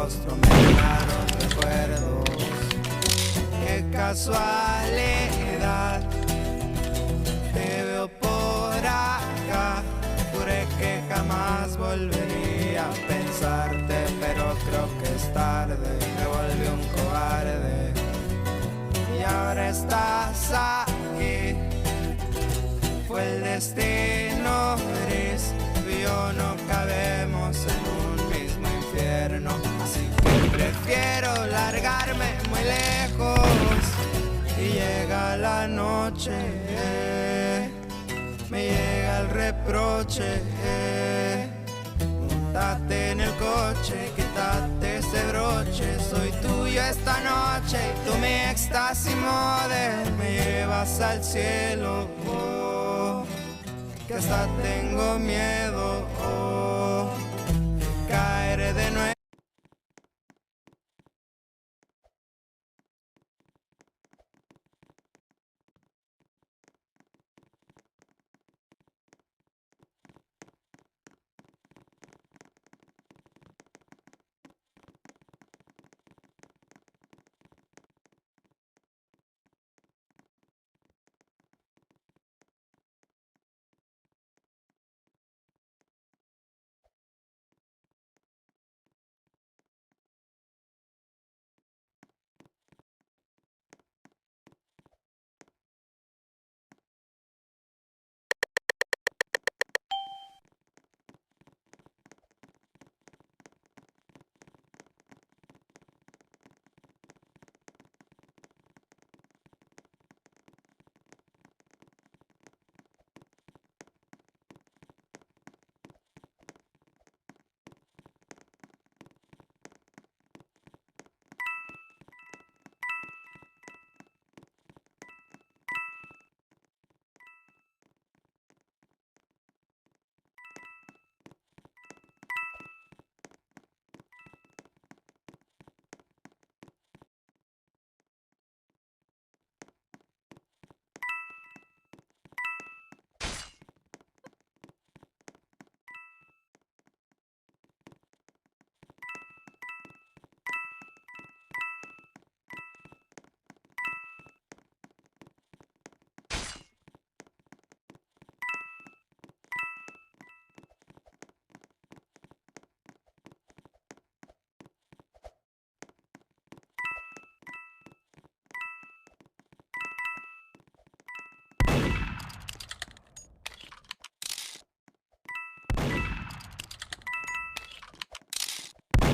rostro me llegaron recuerdos. Qué casualidad, te veo por acá. Juré que jamás volvería a pensarte, pero creo que es tarde, me volví un cobarde. Y ahora estás aquí, fue el destino gris. Tú y yo no cabemos en un mismo infierno, así que prefiero largarme muy lejos. Y llega la noche, me llega el reproche. Montate en el coche, quítate ese broche. Soy tuyo esta noche y tú mi éxtasis model. Me llevas al cielo, oh, que hasta tengo miedo, oh.